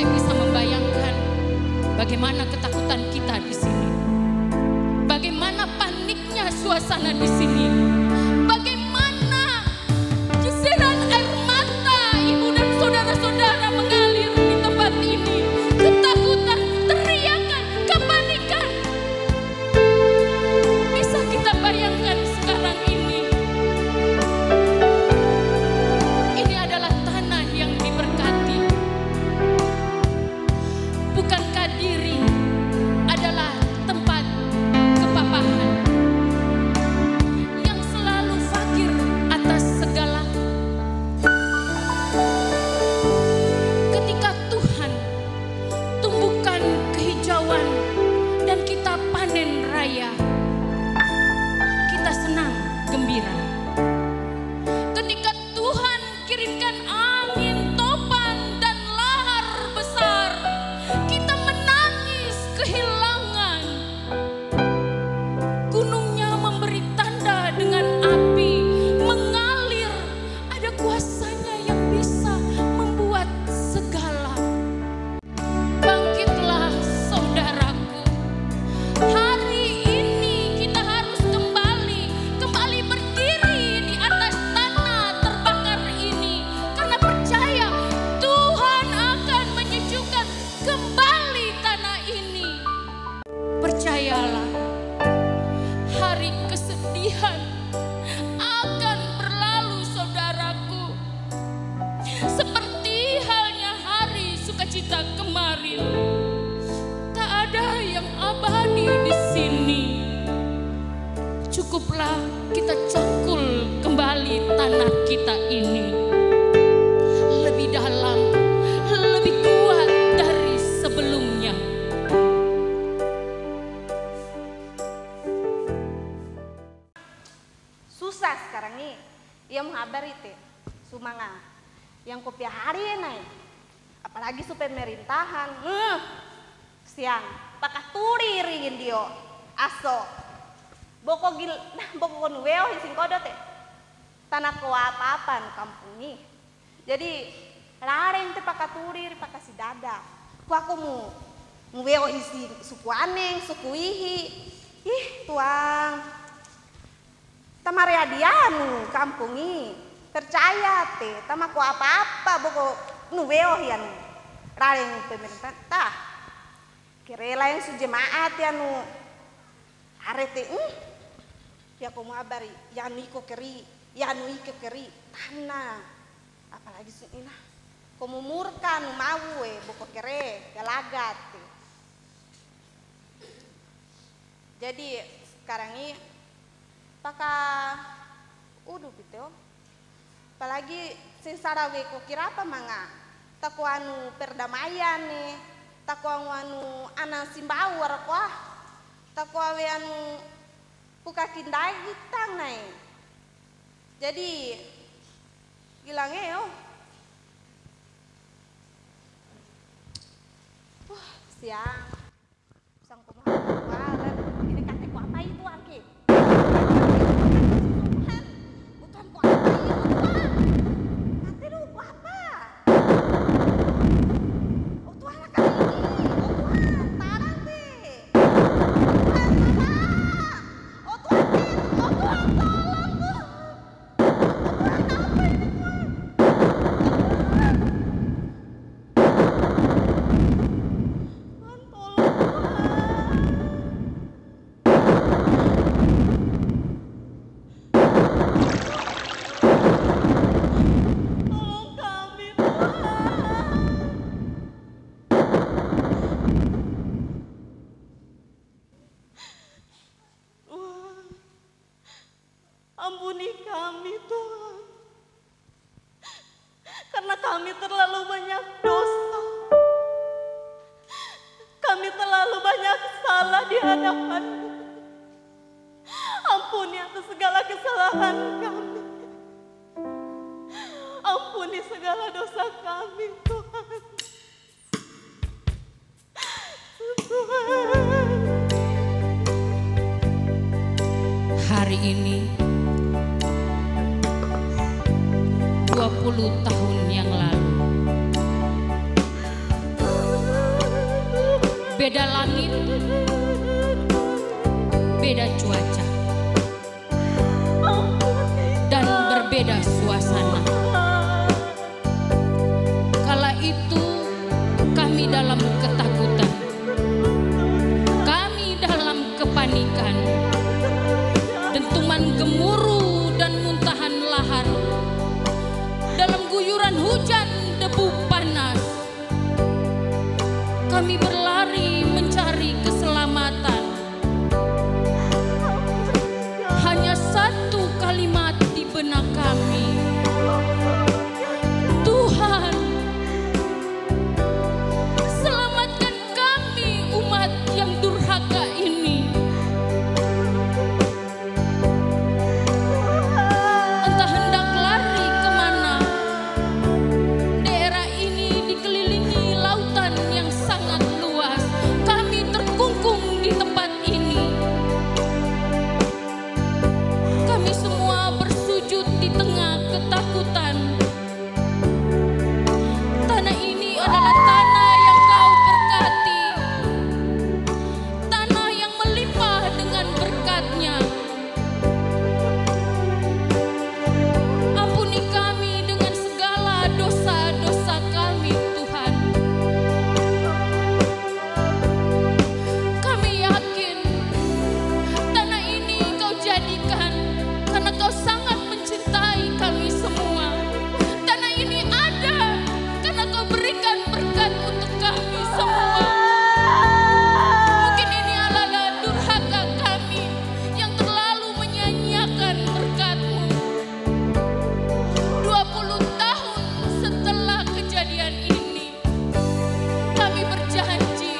Saya bisa membayangkan bagaimana ketakutan kita di sini. Bagaimana paniknya suasana di sini. Bagaimana desiran air mata ibu dan saudara-saudara mengalir di tempat ini. Ketakutan, teriakan, kepanikan. Bisa kita bayangkan sekarang ini. Ini adalah tanah yang diberkati. Bukankah diri adalah tempat kepapahan yang selalu fakir atas segala. Ketika Tuhan tumbuhkan kehijauan dan kita panen raya, kita senang, gembira. Ketika Tuhan kirimkan angin topan dan lahar besar, kita menangis kehilangan. Gunungnya memberi tanda dengan api mengalir. Ada kuasanya yang bisa membuat segala. Bangkitlah saudaraku. Hari ini kita harus kembali berdiri di atas tanah terbakar ini. Karena percaya Tuhan akan menyejukkan kembali tanah ini. Percayalah, hari kesedihan akan berlalu saudaraku. Seperti halnya hari sukacita kemarin. Tak ada yang abadi di sini. Cukuplah kita cangkul kembali tanah kita ini. Lebih dalam, lebih kuat dari sebelumnya. Susah sekarang nih. Ia menghabar itu sumanga yang kopi hari naik. Apalagi su pemerintahan. Siang pakai turi ringin dio aso. Boko gil nah boko nuweo hising kodo teh. Tanah ko apa-apaan kampung ini. Jadi lareng teh pakai turi pakai si dada. Ku aku mu nuweo hising suku aneh, suku ihi. Ih tuang. Tamare adianu kampung ini. Percaya teh, tamaku apa-apa boko nuweo hian lareng pemerintah tah. Kirela yang sujemaat ya nu arete ya ko mabari ya nu iko keri ya nu ike keri tanah apalagi sunina ko mumurka nu mawe boko kere galagat teh. Jadi sekarang ini pakai udu gitu. Apalagi sing sarawe ko kira apa manga taku anu perdamaian nih, taku anu anak simbawar ko taku awe anu buka kindai hitang nai. Jadi gilangnya yo siang sang kumaha ini kate ko apa itu aki bukan ko apa itu kate lu ko apa oh tuh anak kali ini oh tuh tarang deh oh tuh oh tuh tolong tuh oh tuh apa ini ampuni kami Tuhan, karena kami terlalu banyak dosa, kami terlalu banyak salah di hadapan. Ampuni atas segala kesalahan kami, ampuni segala dosa kami Tuhan. Tuhan. Hari ini 20 tahun yang lalu beda langit, beda cuaca, dan berbeda suasana. Kala itu kami dalam ketakutan, kami dalam kepanikan, dentuman gemuruh dan muntahan lahar, dalam guyuran hujan debu panas. Kami berlari mencari keselamatan. Hanya satu kalimat di benak kami, Tuhan, selamatkan kami umat yang durhaka ini. Entah hendak lari kemana, daerah ini dikelilingi lautan yang sangat luas. Kami terkungkung di tempat ini. Kami semua bersujud di tengah ketakutan. Tanah ini adalah tanah yang Kau berkati, tanah yang melimpah dengan berkat-Nya. Ampuni kami dengan segala dosa-dosa kami, Tuhan. Kami yakin tanah ini Kau jadikan karena Kau sangat mencintai kami semua. Tanah ini ada karena Kau berikan berkat untuk kami semua. Mungkin ini adalah durhaka kami yang terlalu menyanyiakan berkat-Mu. 20 tahun setelah kejadian ini, kami berjanji,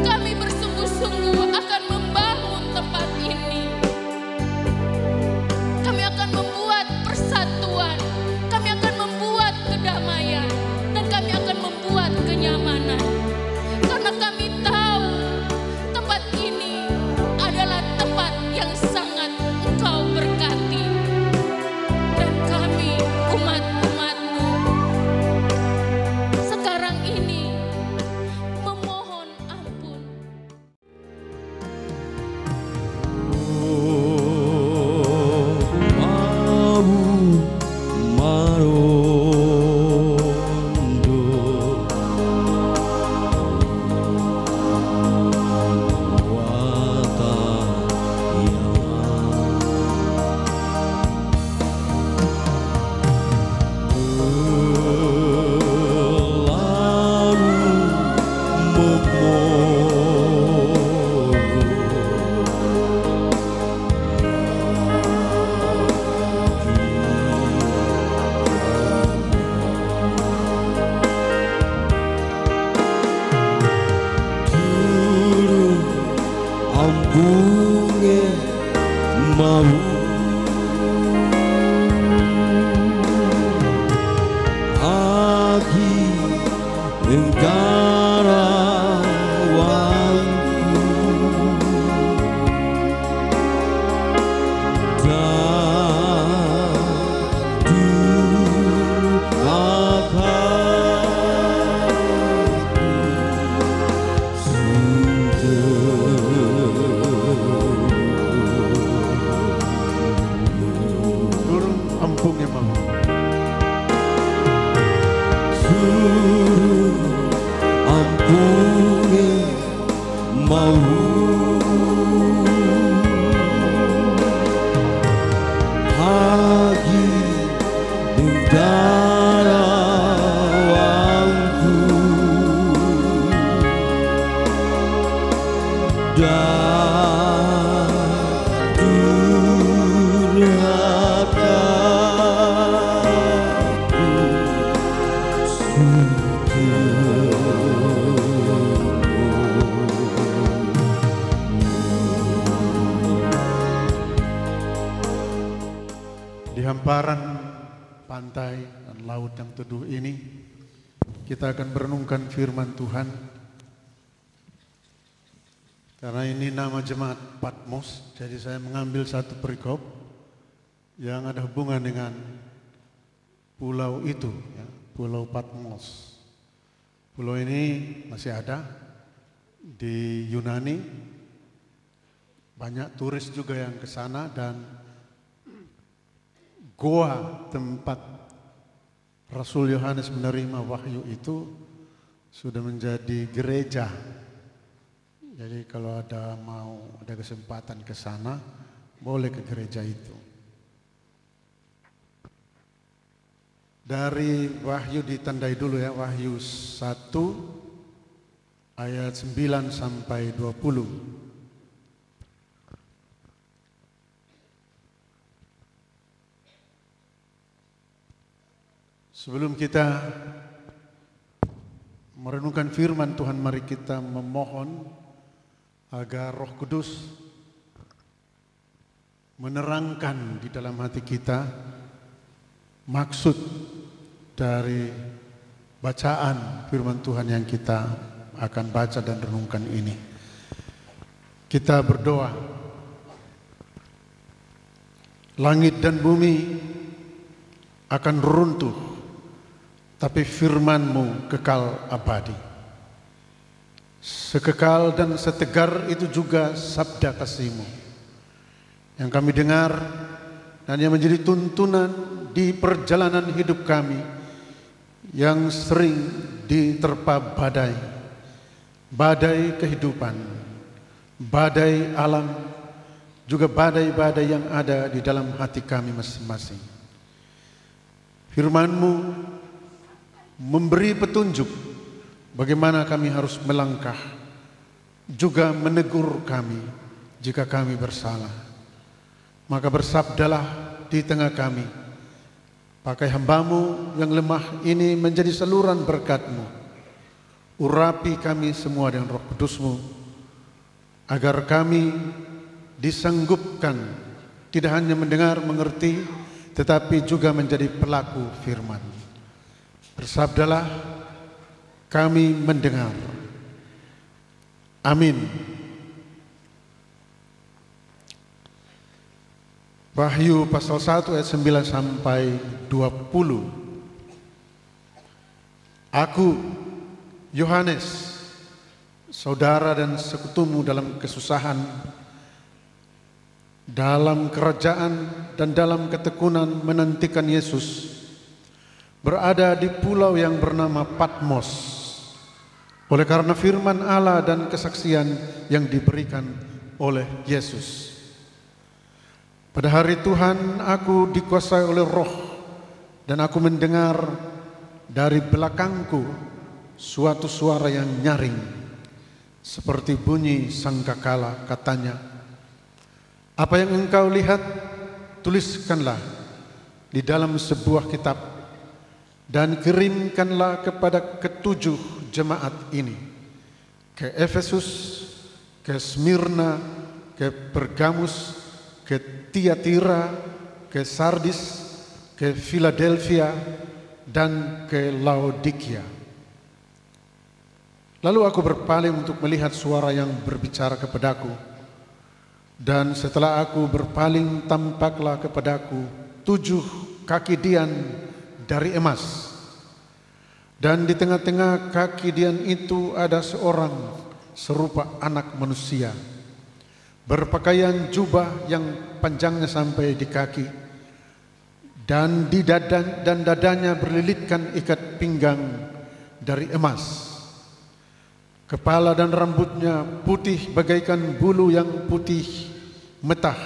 kami bersungguh-sungguh akan membangun tempat ini. Kami akan membuat persatuan, kami akan membuat kedamaian, dan kami akan membuat kenyamanan. Karena kami tahu tempat ini adalah tempat yang sangat Engkau berkati. Dan kami umat-umat-Mu sekarang ini memohon ampun. Ambunge mau Agi negara wanku Ampungnya mau Ampunge mau Hagi negara wanku dan durhakaku di hamparan pantai dan laut yang teduh ini, kita akan merenungkan firman Tuhan. Karena ini nama jemaat Patmos, jadi saya mengambil satu perikop yang ada hubungan dengan pulau itu, ya, Pulau Patmos. Pulau ini masih ada di Yunani. Banyak turis juga yang ke sana, dan goa tempat Rasul Yohanes menerima wahyu itu sudah menjadi gereja. Jadi kalau ada kesempatan ke sana, boleh ke gereja itu. Dari Wahyu ditandai dulu ya, Wahyu 1 ayat 9 sampai 20. Sebelum kita merenungkan firman Tuhan, mari kita memohon agar Roh Kudus menerangkan di dalam hati kita maksud dari bacaan firman Tuhan yang kita akan baca dan renungkan ini. Kita berdoa. Langit dan bumi akan runtuh, tapi firman-Mu kekal abadi. Sekekal dan setegar itu juga sabda kasih-Mu yang kami dengar dan yang menjadi tuntunan di perjalanan hidup kami yang sering diterpa badai, badai kehidupan, badai alam, juga badai-badai yang ada di dalam hati kami masing-masing. Firman-Mu memberi petunjuk bagaimana kami harus melangkah, juga menegur kami jika kami bersalah. Maka bersabdalah di tengah kami, pakai hamba-Mu yang lemah ini menjadi saluran berkat-Mu. Urapi kami semua dengan Roh Kudus-Mu, agar kami disanggupkan tidak hanya mendengar mengerti, tetapi juga menjadi pelaku firman. Bersabdalah, kami mendengar. Amin. Wahyu pasal 1 ayat 9 sampai 20. Aku, Yohanes, saudara dan sekutumu dalam kesusahan, dalam kerajaan dan dalam ketekunan menantikan Yesus, berada di pulau yang bernama Patmos, oleh karena firman Allah dan kesaksian yang diberikan oleh Yesus. Pada hari Tuhan aku dikuasai oleh Roh, dan aku mendengar dari belakangku suatu suara yang nyaring, seperti bunyi sangkakala, katanya, apa yang engkau lihat, tuliskanlah di dalam sebuah kitab, dan kirimkanlah kepada ketujuh jemaat ini, ke Efesus, ke Smyrna, ke Pergamus, ke Tiatira, ke Sardis, ke Philadelphia, dan ke Laodikia. Lalu aku berpaling untuk melihat suara yang berbicara kepadaku, dan setelah aku berpaling tampaklah kepadaku 7 kaki dian dari emas, dan di tengah-tengah kaki dian itu ada seorang serupa anak manusia, berpakaian jubah yang panjangnya sampai di kaki, dan di dadanya berlilitkan ikat pinggang dari emas. Kepala dan rambutnya putih bagaikan bulu yang putih metah,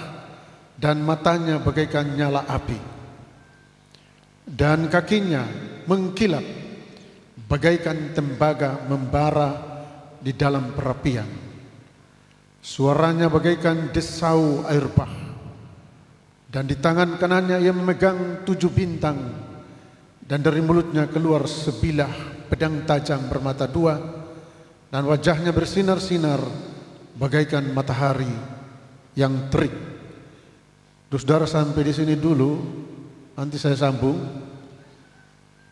dan matanya bagaikan nyala api, dan kakinya mengkilap bagaikan tembaga membara di dalam perapian. Suaranya bagaikan desau air bah, dan di tangan kanannya ia memegang 7 bintang, dan dari mulutnya keluar sebilah pedang tajam bermata 2, dan wajahnya bersinar-sinar bagaikan matahari yang terik. Saudara sampai di sini dulu, nanti saya sambung.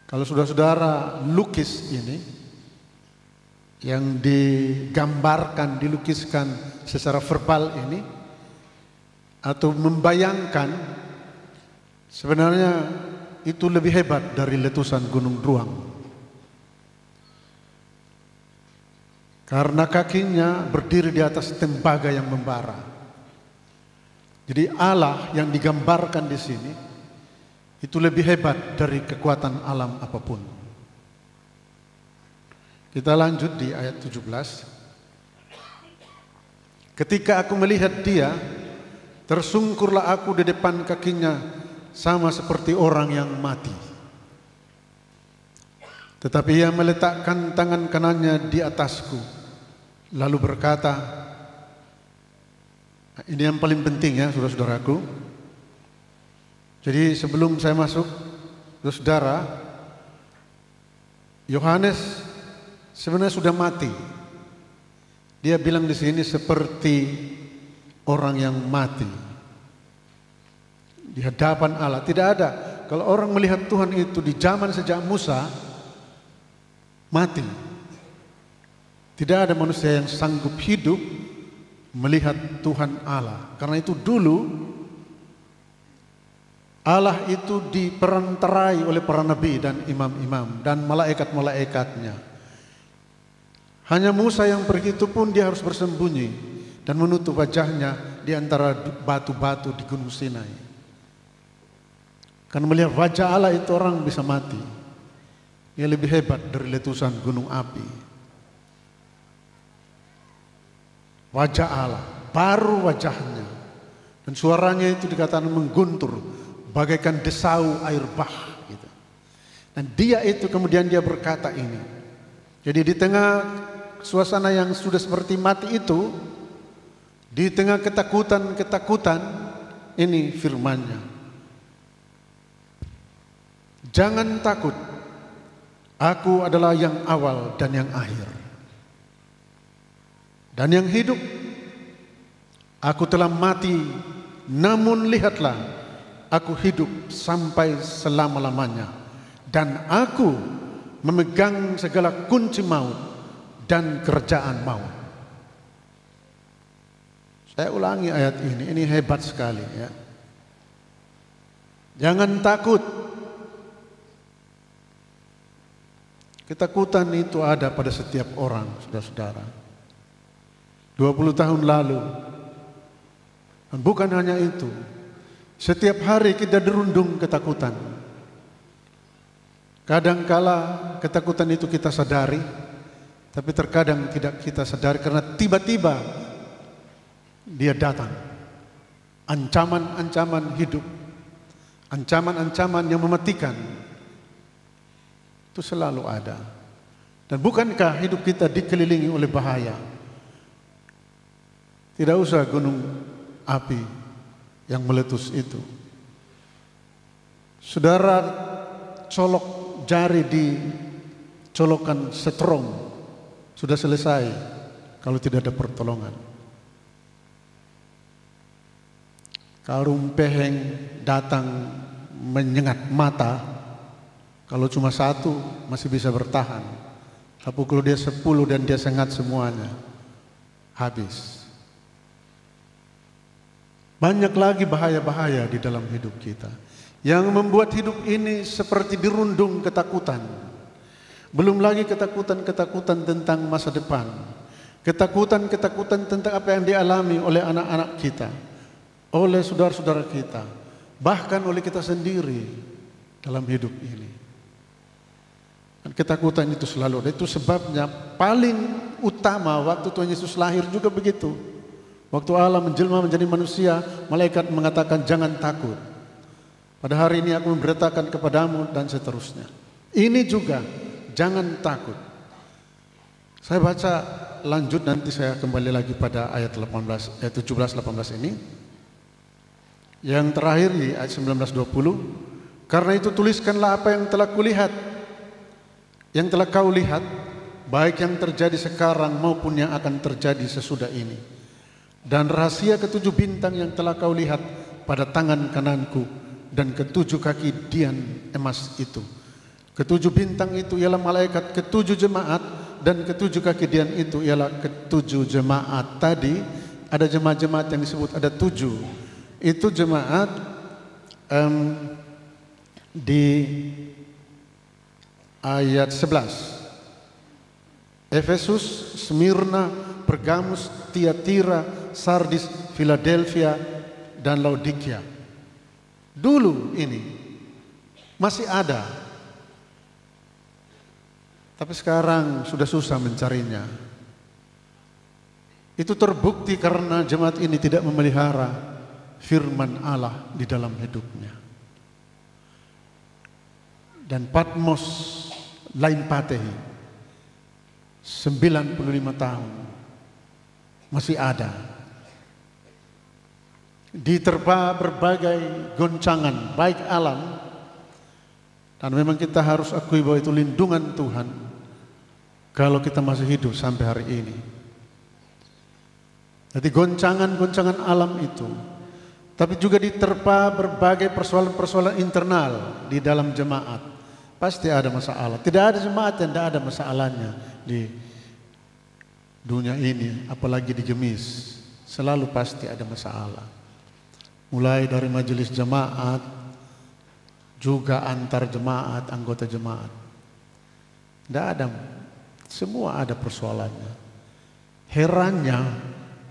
Kalau saudara lukis ini, yang digambarkan, dilukiskan secara verbal ini, atau membayangkan, sebenarnya itu lebih hebat dari letusan Gunung Ruang. karena kakinya berdiri di atas tembaga yang membara. Jadi Allah yang digambarkan di sini itu lebih hebat dari kekuatan alam apapun. Kita lanjut di ayat 17. Ketika aku melihat dia, tersungkurlah aku di depan kakinya sama seperti orang yang mati. Tetapi ia meletakkan tangan kanannya di atasku, lalu berkata, ini yang paling penting ya saudara-saudaraku. Jadi sebelum saya masuk, saudara, Yohanes sebenarnya sudah mati. Dia bilang di sini seperti orang yang mati di hadapan Allah. Tidak ada, kalau orang melihat Tuhan itu di zaman sejak Musa, mati. Tidak ada manusia yang sanggup hidup melihat Tuhan Allah. Karena itu dulu Allah itu diperantarai oleh para nabi dan imam-imam dan malaikat-malaikatnya. Hanya Musa yang pergi itu pun dia harus bersembunyi dan menutup wajahnya di antara batu-batu di Gunung Sinai. Karena melihat wajah Allah itu orang bisa mati. Dia lebih hebat dari letusan gunung api. Wajah Allah, baru wajahnya. Dan suaranya itu dikatakan mengguntur bagaikan desau air bah. Gitu. Dan dia itu kemudian dia berkata ini. Jadi di tengah suasana yang sudah seperti mati itu, di tengah ketakutan-ketakutan, ini firman-Nya. Jangan takut, aku adalah yang awal dan yang akhir. Dan yang hidup, aku telah mati, namun lihatlah, aku hidup sampai selama-lamanya. Dan aku memegang segala kunci maut dan kerajaan maut. Saya ulangi ayat ini hebat sekali ya. Jangan takut. Ketakutan itu ada pada setiap orang, saudara-saudara. 20 tahun lalu. Dan bukan hanya itu. Setiap hari kita dirundung ketakutan. Kadangkala ketakutan itu kita sadari, tapi terkadang tidak kita sadari karena tiba-tiba dia datang. Ancaman-ancaman hidup, ancaman-ancaman yang mematikan, itu selalu ada. Dan bukankah hidup kita dikelilingi oleh bahaya? Tidak usah gunung api yang meletus itu. Saudara colok jari di colokan setrum, sudah selesai kalau tidak ada pertolongan. Karung peheng datang menyengat mata, kalau cuma satu masih bisa bertahan. Tapi kalau dia 10 dan dia sengat semuanya, habis. Banyak lagi bahaya-bahaya di dalam hidup kita yang membuat hidup ini seperti dirundung ketakutan. Belum lagi ketakutan-ketakutan tentang masa depan, ketakutan-ketakutan tentang apa yang dialami oleh anak-anak kita, oleh saudara-saudara kita, bahkan oleh kita sendiri dalam hidup ini. Dan ketakutan itu selalu ada. Itu sebabnya paling utama waktu Tuhan Yesus lahir juga begitu. Waktu Allah menjelma menjadi manusia, malaikat mengatakan jangan takut. Pada hari ini aku memberitakan kepadamu dan seterusnya. Ini juga jangan takut. Saya baca lanjut, nanti saya kembali lagi pada ayat 17-18 ini. Yang terakhir di ayat 19-20. Karena itu tuliskanlah apa yang telah kulihat, yang telah kau lihat, baik yang terjadi sekarang maupun yang akan terjadi sesudah ini. Dan rahasia ketujuh bintang yang telah kau lihat pada tangan kananku dan ketujuh kaki dian emas itu. Ketujuh bintang itu ialah malaikat ketujuh jemaat, dan ketujuh kaki dian itu ialah ketujuh jemaat. Tadi ada jemaat-jemaat yang disebut ada 7. Itu jemaat di ayat 11. Efesus, Smyrna, Pergamus, Tiatira, Sardis, Philadelphia, dan Laodikia. Dulu ini masih ada, tapi sekarang sudah susah mencarinya. Itu terbukti karena jemaat ini tidak memelihara firman Allah di dalam hidupnya. Dan Patmos lain patehi 95 tahun masih ada. Diterpa berbagai goncangan baik alam, dan memang kita harus akui bahwa itu lindungan Tuhan kalau kita masih hidup sampai hari ini. Jadi goncangan-goncangan alam itu, tapi juga diterpa berbagai persoalan-persoalan internal di dalam jemaat. Pasti ada masalah. Tidak ada jemaat yang tidak ada masalahnya di dunia ini, apalagi di Gemis. Selalu pasti ada masalah. Mulai dari majelis jemaat, juga antar jemaat, anggota jemaat. Tidak ada, semua ada persoalannya. Herannya,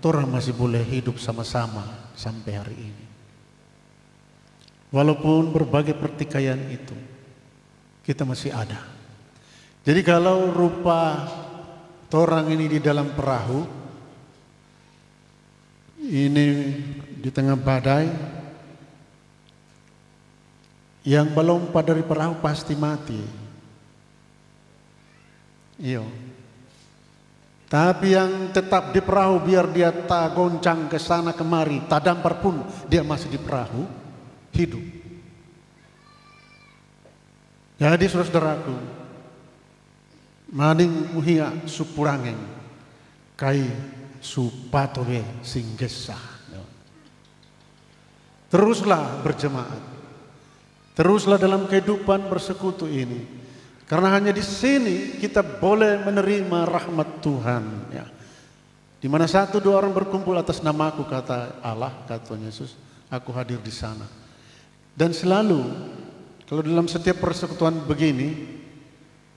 orang masih boleh hidup sama-sama sampai hari ini. Walaupun berbagai pertikaian itu, kita masih ada. Jadi kalau rupa orang ini di dalam perahu, ini di tengah badai, yang melompat dari perahu pasti mati. Iya. Tapi yang tetap di perahu biar dia tak goncang ke sana kemari, tak dampar pun dia masih di perahu, hidup. Jadi saudaraku, maning muhia supurangeng kai supatowe singgesa. Teruslah berjemaat, teruslah dalam kehidupan bersekutu ini, karena hanya di sini kita boleh menerima rahmat Tuhan. Ya. Di mana 1-2 orang berkumpul atas namaku, kata Allah, kata Tuhan Yesus, aku hadir di sana. Dan selalu, kalau dalam setiap persekutuan begini,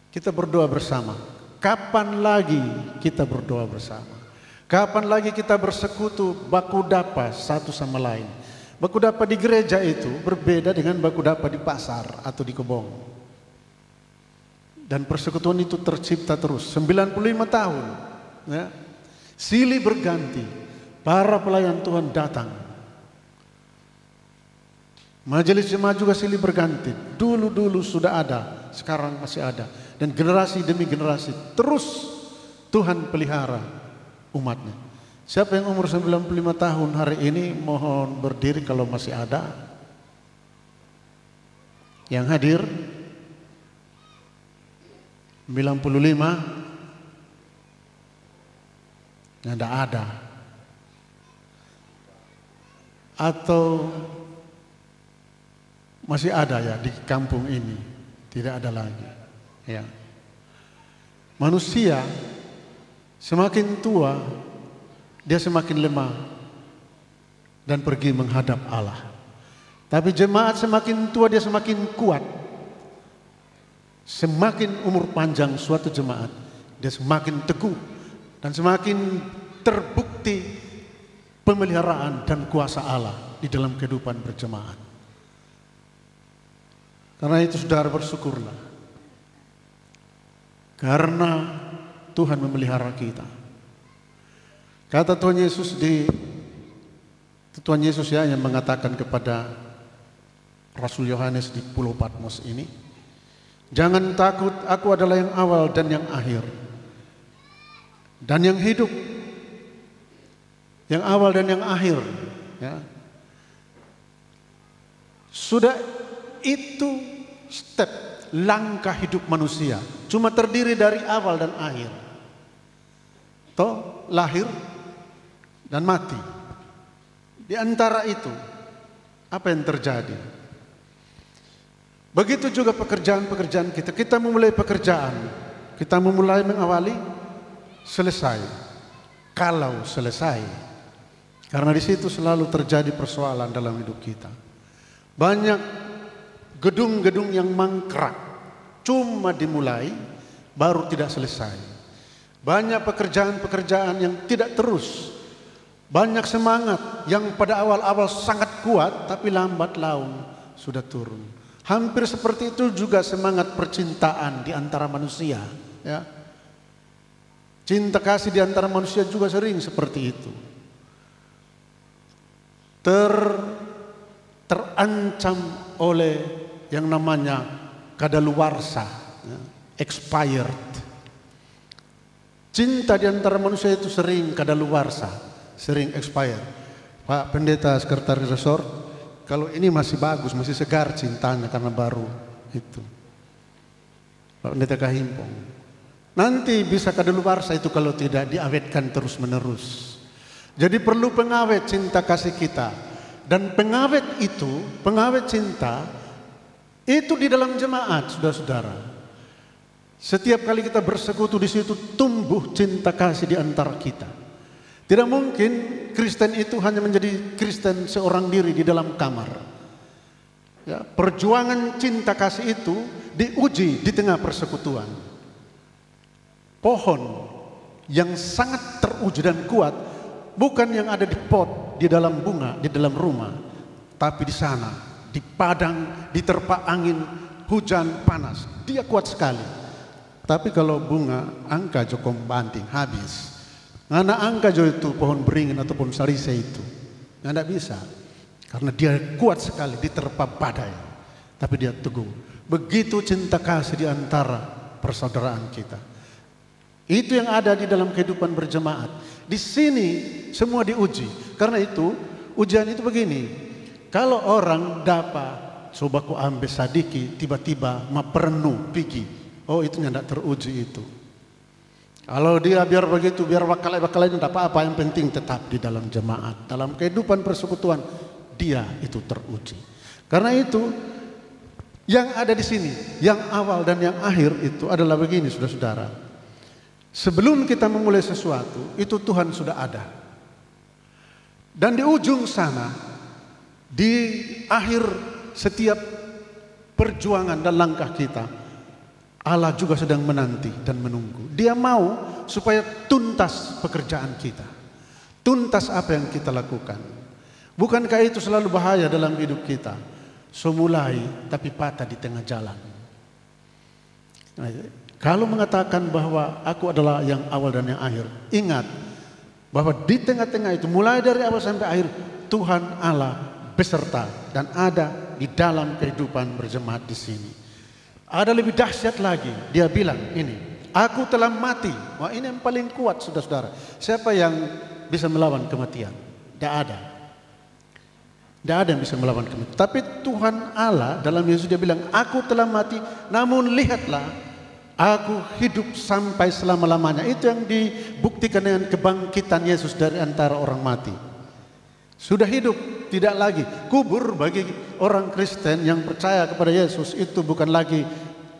kita berdoa bersama. Kapan lagi kita berdoa bersama? Kapan lagi kita bersekutu baku dapa satu sama lain? Baku dapa di gereja itu berbeda dengan baku dapa di pasar atau di kebun. Dan persekutuan itu tercipta terus 95 tahun. Ya. Silih berganti, para pelayan Tuhan datang. Majelis jemaat juga silih berganti. Dulu sudah ada, sekarang masih ada. Dan generasi demi generasi terus Tuhan pelihara umatnya. Siapa yang umur 95 tahun hari ini mohon berdiri kalau masih ada. Yang hadir 95, yang tidak ada. Atau masih ada ya di kampung ini, tidak ada lagi. Ya. Manusia semakin tua, dia semakin lemah dan pergi menghadap Allah. Tapi jemaat semakin tua, dia semakin kuat. Semakin umur panjang suatu jemaat, dia semakin teguh dan semakin terbukti pemeliharaan dan kuasa Allah di dalam kehidupan berjemaat. Karena itu saudara bersyukurlah, karena Tuhan memelihara kita. Kata Tuhan Yesus ya yang mengatakan kepada Rasul Yohanes di Pulau Patmos ini, jangan takut, aku adalah yang awal dan yang akhir dan yang hidup. Yang awal dan yang akhir, ya. Sudah itu step langkah hidup manusia, cuma terdiri dari awal dan akhir. Toh lahir dan mati. Di antara itu apa yang terjadi? Begitu juga pekerjaan-pekerjaan kita. Kita memulai pekerjaan, kita memulai mengawali, selesai. Kalau selesai, karena di situ selalu terjadi persoalan dalam hidup kita. Banyak gedung-gedung yang mangkrak, cuma dimulai baru tidak selesai. Banyak pekerjaan-pekerjaan yang tidak terus. Banyak semangat yang pada awal-awal sangat kuat tapi lambat laun sudah turun. Hampir seperti itu juga semangat percintaan di antara manusia, ya. Cinta kasih di antara manusia juga sering seperti itu. Terancam oleh yang namanya kadaluarsa, ya, expired. Cinta di antara manusia itu sering kadaluarsa, sering expired. Pak Pendeta Sekretaris Resort, kalau ini masih bagus, masih segar cintanya karena baru itu. Pak Pendeta Kahimpong, nanti bisa kadaluarsa itu kalau tidak diawetkan terus-menerus. Jadi perlu pengawet cinta kasih kita. Dan pengawet itu, pengawet cinta, itu di dalam jemaat, saudara-saudara. Setiap kali kita bersekutu di situ tumbuh cinta kasih di antara kita. Tidak mungkin Kristen itu hanya menjadi Kristen seorang diri di dalam kamar. Ya, perjuangan cinta kasih itu diuji di tengah persekutuan. Pohon yang sangat teruji dan kuat bukan yang ada di pot, di dalam bunga, di dalam rumah, tapi di sana, di padang, diterpa angin, hujan, panas. Dia kuat sekali. Tapi kalau bunga angka jokom banting habis. Ngana angka jo itu pohon beringin ataupun sarise itu, nggak bisa, karena dia kuat sekali diterpa badai, tapi dia teguh. Begitu cinta kasih di antara persaudaraan kita. Itu yang ada di dalam kehidupan berjemaat. Di sini semua diuji. Karena itu ujian itu begini. Kalau orang dapat coba ku ambil sadiki, tiba-tiba mapernu pigi. Oh, itu tidak teruji itu. Kalau dia biar begitu, biar bakal ini tidak apa-apa, yang penting tetap di dalam jemaat. Dalam kehidupan persekutuan dia itu teruji. Karena itu yang ada di sini, yang awal dan yang akhir itu adalah begini, saudara-saudara. Sebelum kita memulai sesuatu, itu Tuhan sudah ada. Dan di ujung sana, di akhir setiap perjuangan dan langkah kita, Allah juga sedang menanti dan menunggu. Dia mau supaya tuntas pekerjaan kita. Tuntas apa yang kita lakukan. Bukankah itu selalu bahaya dalam hidup kita? Semulai tapi patah di tengah jalan. Nah, kalau mengatakan bahwa aku adalah yang awal dan yang akhir, ingat bahwa di tengah-tengah itu, mulai dari awal sampai akhir, Tuhan Allah beserta dan ada di dalam kehidupan berjemaat di sini. Ada lebih dahsyat lagi, dia bilang ini, aku telah mati. Wah, ini yang paling kuat, saudara-saudara. Siapa yang bisa melawan kematian? Tidak ada. Tidak ada yang bisa melawan kematian. Tapi Tuhan Allah dalam Yesus dia bilang, aku telah mati, namun lihatlah, aku hidup sampai selama-lamanya. Itu yang dibuktikan dengan kebangkitan Yesus dari antara orang mati. Sudah hidup, tidak lagi. Kubur bagi orang Kristen yang percaya kepada Yesus itu bukan lagi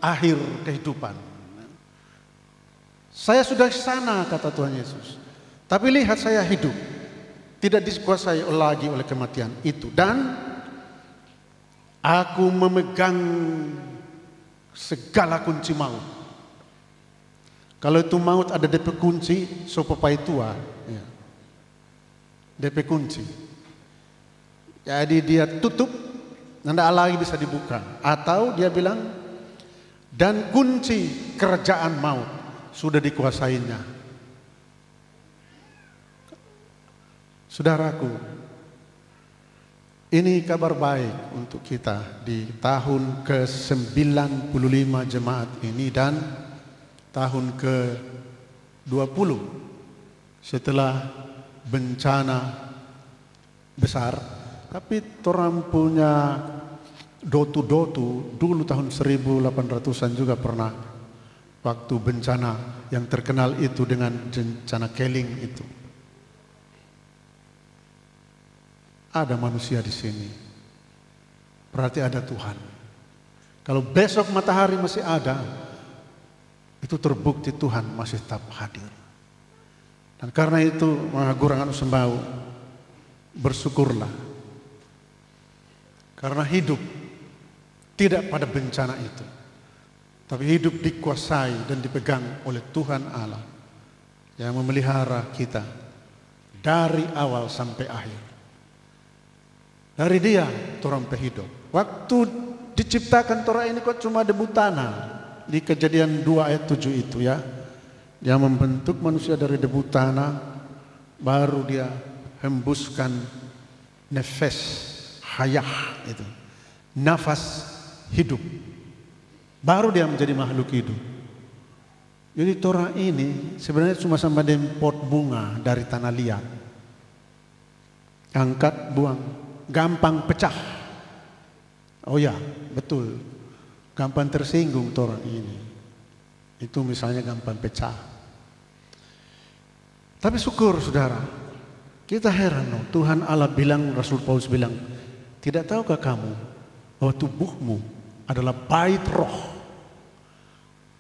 akhir kehidupan. Saya sudah di sana, kata Tuhan Yesus. Tapi lihat saya hidup. Tidak dikuasai lagi oleh kematian itu. Dan aku memegang segala kunci maut. Kalau itu maut ada DP kunci, sopopai tua. Ya. DP kunci. Jadi dia tutup, tidak lagi bisa dibuka. Atau dia bilang, dan kunci kerajaan maut sudah dikuasainya. Saudaraku, ini kabar baik untuk kita di tahun ke-95 jemaat ini dan tahun ke-20 setelah bencana besar. Tapi orang punya dotu-dotu dulu tahun 1800-an juga pernah waktu bencana yang terkenal itu dengan bencana Keling itu. Ada manusia di sini. Berarti ada Tuhan. Kalau besok matahari masih ada, itu terbukti Tuhan masih tetap hadir. Dan karena itu, Mahagurangan Sembau, bersyukurlah. Karena hidup tidak pada bencana itu, tapi hidup dikuasai dan dipegang oleh Tuhan Allah. yang memelihara kita dari awal sampai akhir. Dari Dia torang hidup. Waktu diciptakan torang ini kok cuma debu tanah. Di Kejadian 2 ayat 7 itu ya. Dia membentuk manusia dari debu tanah, baru Dia hembuskan nefes hayah itu, nafas hidup, baru dia menjadi makhluk hidup. Jadi torang ini sebenarnya cuma sama dengan pot bunga dari tanah liat, angkat buang, gampang pecah. Oh ya betul, gampang tersinggung torang ini, itu misalnya gampang pecah. Tapi syukur saudara, kita heran loh, Tuhan Allah bilang, Rasul Paulus bilang, tidak tahukah kamu bahwa tubuhmu adalah bait roh,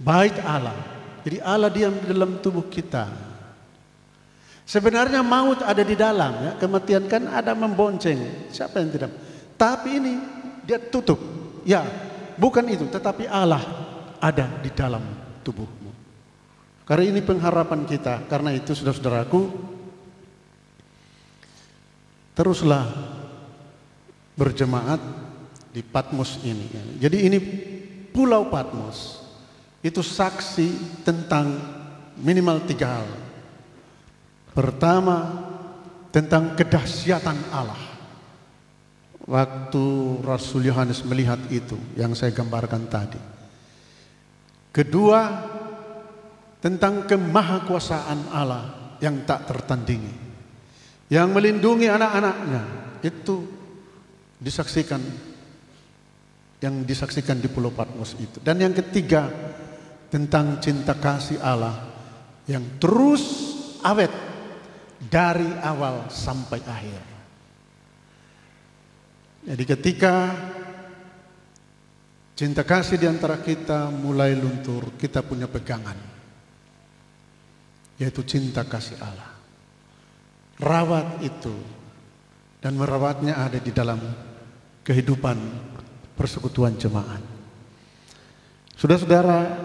bait Allah. Jadi Allah diam di dalam tubuh kita. Sebenarnya maut ada di dalam, ya. Kematian kan ada membonceng, siapa yang tidak. Tapi ini dia tutup, ya bukan itu, tetapi Allah ada di dalam tubuhmu. Karena ini pengharapan kita. Karena itu saudara-saudaraku, teruslah berjemaat di Patmos ini. Jadi ini Pulau Patmos itu saksi tentang minimal 3 hal. Pertama, tentang kedahsyatan Allah. Waktu Rasul Yohanes melihat itu yang saya gambarkan tadi. Kedua, tentang kemahakuasaan Allah yang tak tertandingi, yang melindungi anak-anaknya, itu disaksikan, yang disaksikan di Pulau Patmos itu. Dan yang ketiga, tentang cinta kasih Allah yang terus awet dari awal sampai akhir. Jadi ketika cinta kasih di antara kita mulai luntur, kita punya pegangan, yaitu cinta kasih Allah. Rawat itu, dan merawatnya ada di dalam kehidupan persekutuan jemaat. Saudara-saudara,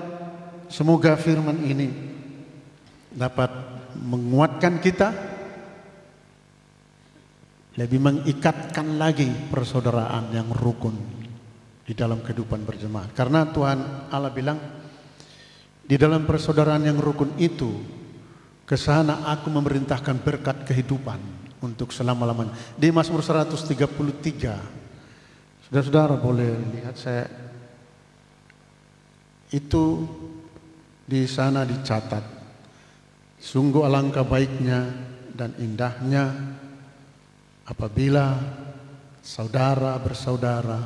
semoga firman ini dapat menguatkan kita, lebih mengikatkan lagi persaudaraan yang rukun di dalam kehidupan berjemaat. Karena Tuhan Allah bilang, di dalam persaudaraan yang rukun itu, kesana aku memerintahkan berkat kehidupan untuk selama-lamanya. Di Mazmur 133, saudara-saudara boleh lihat, saya itu di sana dicatat, sungguh alangkah baiknya dan indahnya apabila saudara bersaudara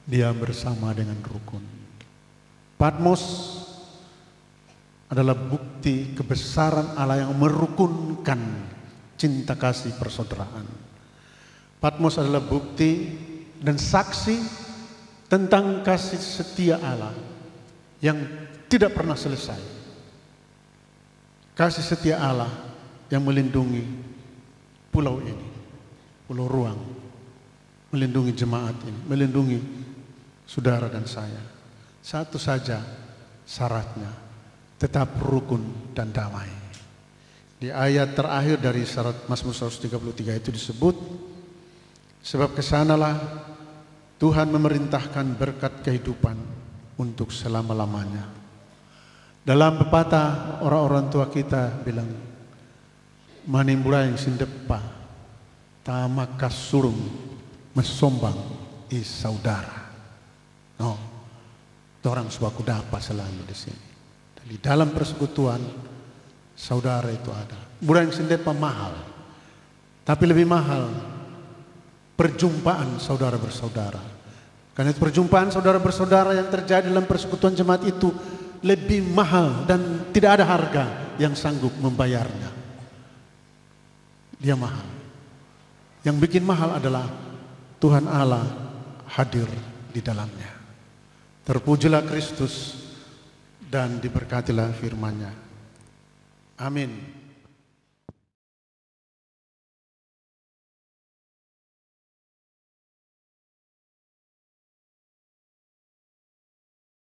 dia bersama dengan rukun. Patmos adalah bukti kebesaran Allah yang merukunkan cinta kasih persaudaraan. Patmos adalah bukti dan saksi tentang kasih setia Allah yang tidak pernah selesai. Kasih setia Allah yang melindungi pulau ini, pulau Ruang, melindungi jemaat ini, melindungi saudara dan saya. Satu saja syaratnya, tetap rukun dan damai. Di ayat terakhir dari syarat Mazmur 133 itu disebut, sebab kesanalah Tuhan memerintahkan berkat kehidupan untuk selama-lamanya. Dalam pepatah orang-orang tua kita bilang, manimburai sindepa tamakas surung mesombang is saudara. No, orang suaku dapat selalu di sini. Di dalam persekutuan saudara itu ada. Bukan sindepa mahal, tapi lebih mahal perjumpaan saudara bersaudara. Karena perjumpaan saudara bersaudara yang terjadi dalam persekutuan jemaat itu lebih mahal dan tidak ada harga yang sanggup membayarnya. Dia mahal. Yang bikin mahal adalah Tuhan Allah hadir di dalamnya. Terpujilah Kristus dan diberkatilah firman-Nya. Amin.